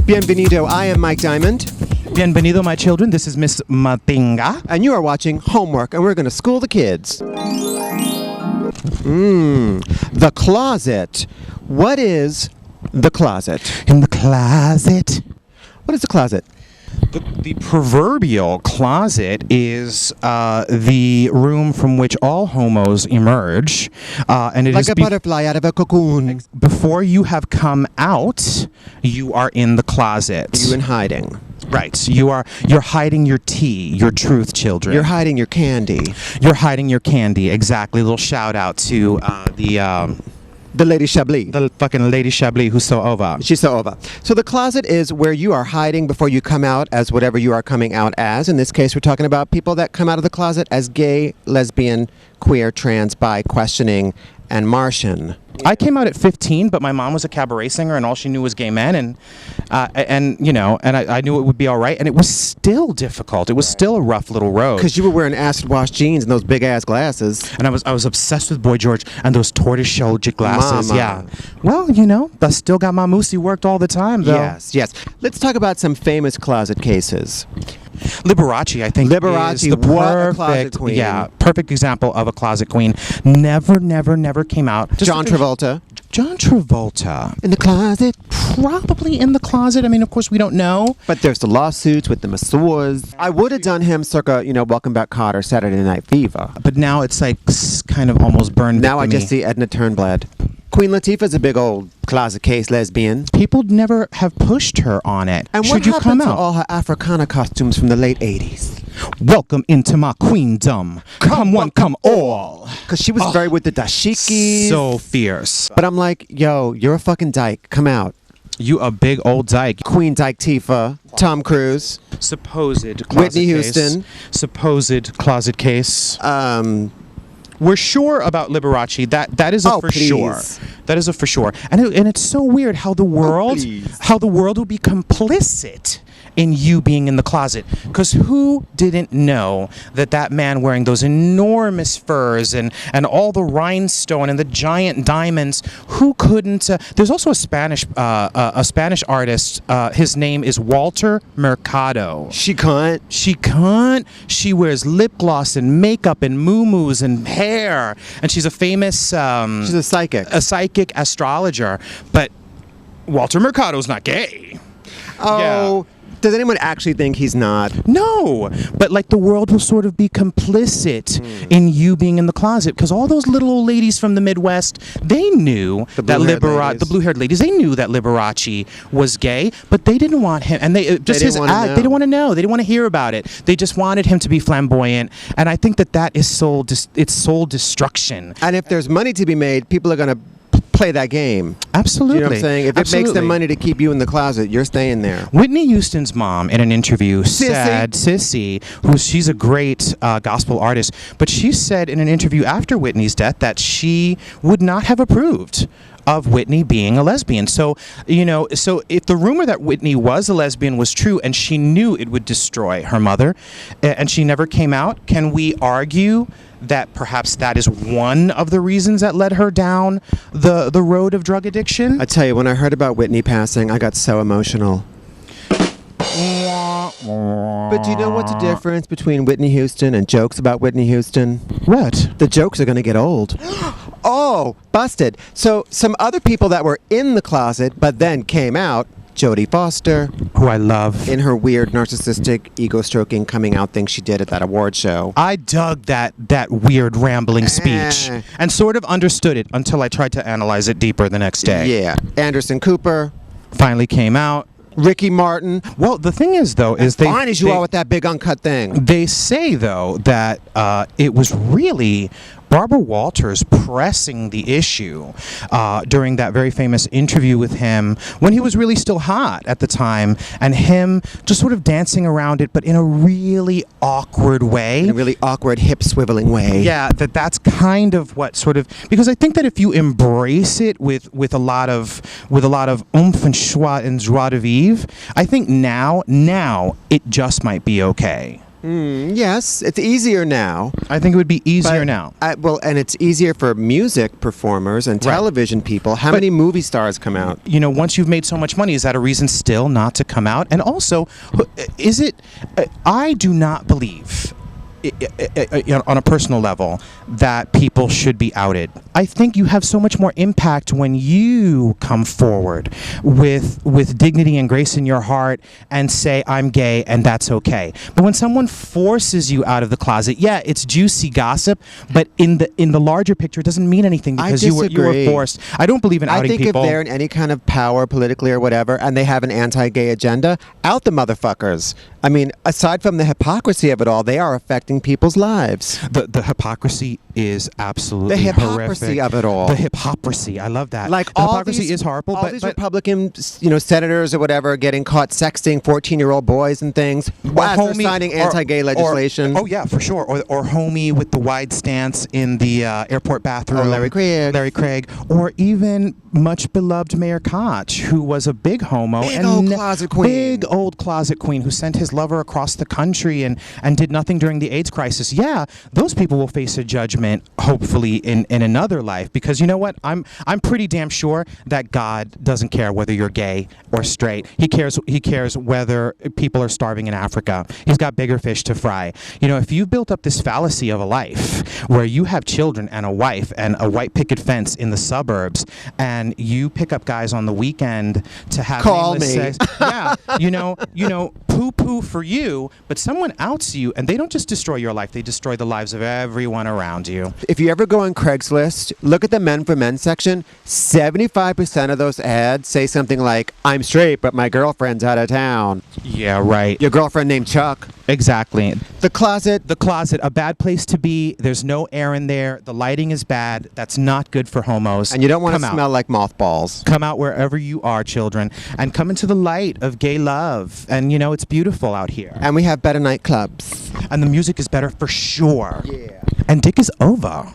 Bienvenido, I am Mike Diamond. Bienvenido, my children. This is Miss Matinga. And you are watching Homework, and we're going to school the kids. The closet. What is the closet? In the closet. What is the closet? The proverbial closet is the room from which all homos emerge. And it like is a butterfly out of a cocoon. Before you have come out, you are in the closet. You in hiding. Right. You're hiding your tea, your truth, children. You're hiding your candy. You're hiding your candy. Exactly. A little shout out to The Lady Chablis. the fucking Lady Chablis who's so over. She's so over. So the closet is where you are hiding before you come out as whatever you are coming out as. In this case, we're talking about people that come out of the closet as gay, lesbian, queer, trans, bi, questioning, and Martian. I came out at 15, but my mom was a cabaret singer, and all she knew was gay men, and I knew it would be all right, and it was still difficult. It was still a rough little road. Because you were wearing acid wash jeans and those big ass glasses. And I was obsessed with Boy George and those tortoise-shell glasses. Mama. Yeah. Well, I still got my moosey worked all the time, though. Yes. Let's talk about some famous closet cases. Liberace, I think, Liberace, is the what a perfect, closet queen. Yeah, perfect example of a closet queen. Never came out. John Travolta. John Travolta. In the closet. Probably in the closet. I mean, of course, we don't know. But there's the lawsuits with the masseurs. I would have done him circa, Welcome Back Kotter, Saturday Night Fever. But now it's like kind of almost burned. Now I just see Edna Turnblad. Queen Latifah's a big old closet case lesbian. People never have pushed her on it. And Should what you happened come to out? all her Africana costumes from the late 80s? Welcome into my queendom. Come one, come all. Because she was very with the dashikis. So fierce. But I'm like, yo, you're a fucking dyke. Come out. You a big old dyke. Queen Dyke Tifa, Tom Cruise, Supposed closet Whitney case. Houston. Supposed closet case. We're sure about Liberace. That is a for please. sure. That is a for sure. And it's so weird how the world will be complicit in you being in the closet. Because who didn't know that man wearing those enormous furs and all the rhinestone and the giant diamonds, who couldn't? There's also a Spanish artist. His name is Walter Mercado. She can't. She wears lip gloss and makeup and muumuus and hair. And she's a famous... She's a psychic. A psychic astrologer. But Walter Mercado's not gay. Oh... Yeah. Does anyone actually think he's not? No, but like the world will sort of be complicit in you being in the closet because all those little old ladies from the Midwest, they knew the blue-haired ladies, they knew that Liberace was gay, but they didn't want him, and they didn't want to know, they didn't want to hear about it. They just wanted him to be flamboyant, and I think that is soul destruction. And if there's money to be made, people are going to play that game. Absolutely. You know what I'm saying? If it makes them money to keep you in the closet, you're staying there. Whitney Houston's mom in an interview said, Sissy, she's a great gospel artist, but she said in an interview after Whitney's death that she would not have approved of Whitney being a lesbian. So if the rumor that Whitney was a lesbian was true and she knew it would destroy her mother and she never came out, can we argue that perhaps that is one of the reasons that led her down the road of drug addiction? I tell you, when I heard about Whitney passing, I got so emotional. But do you know what's the difference between Whitney Houston and jokes about Whitney Houston? What? The jokes are going to get old. Oh, busted. So some other people that were in the closet but then came out, Jodie Foster, who I love, in her weird narcissistic ego-stroking coming out thing she did at that award show. I dug that weird rambling speech and sort of understood it until I tried to analyze it deeper the next day. Yeah. Anderson Cooper finally came out. Ricky Martin. Well, the thing is, though, is fine as you are with that big uncut thing. They say, though, that it was really Barbara Walters pressing the issue during that very famous interview with him when he was really still hot at the time, and him just sort of dancing around it, but in a really awkward way. In a really awkward, hip-swiveling way. Yeah, that's kind of what sort of, because I think that if you embrace it with a lot of oomph and joie de vivre, I think now it just might be okay. Yes, it's easier now. I think it would be easier But now. and it's easier for music performers and Right. television people. How But- many movie stars come out? You know, once you've made so much money, is that a reason still not to come out? And also, is it? I do not believe, on a personal level, that people should be outed. I think you have so much more impact when you come forward with dignity and grace in your heart and say, I'm gay and that's okay. But when someone forces you out of the closet, yeah, it's juicy gossip, but in the larger picture, it doesn't mean anything I because you were disagree. forced. I don't believe in I outing think people. if they're in any kind of power politically or whatever, and they have an anti-gay agenda, out the motherfuckers. I mean, aside from the hypocrisy of it all, they are affecting people's lives. The hypocrisy is absolutely The hypocrisy horrific. of it all. The hypocrisy. I love that. Like the all hypocrisy these, is horrible, all but, these but Republican, senators or whatever, getting caught sexting 14-year-old boys and things while they're signing anti-gay legislation. Oh yeah, for sure. Or homie with the wide stance in the airport bathroom. Oh, Larry Craig. Larry Craig. Or even much beloved Mayor Koch, who was a big homo Big old closet queen. Big old closet queen who sent his lover across the country and did nothing during the AIDS crisis. Yeah, those people will face a judgment, hopefully in another life, because you know what? I'm pretty damn sure that God doesn't care whether you're gay or straight. He cares whether people are starving in Africa. He's got bigger fish to fry. You know, if you've built up this fallacy of a life where you have children and a wife and a white picket fence in the suburbs, and you pick up guys on the weekend to have Call nameless me. sex, yeah, you know, poo-poo for you, but someone outs you, and they don't just destroy your life, they destroy the lives of everyone around you. If you ever go on Craigslist, look at the men for men section. 75% of those ads say something like, I'm straight, but my girlfriend's out of town. Yeah, right. Your girlfriend named Chuck. Exactly. The closet. The closet, a bad place to be. There's no air in there. The lighting is bad. That's not good for homos. And you don't want to Come out. smell like mothballs. Come out wherever you are, children, and come into the light of gay love. And, you know, it's beautiful out here. And we have better nightclubs. And the music is better for sure. Yeah. And dick is over.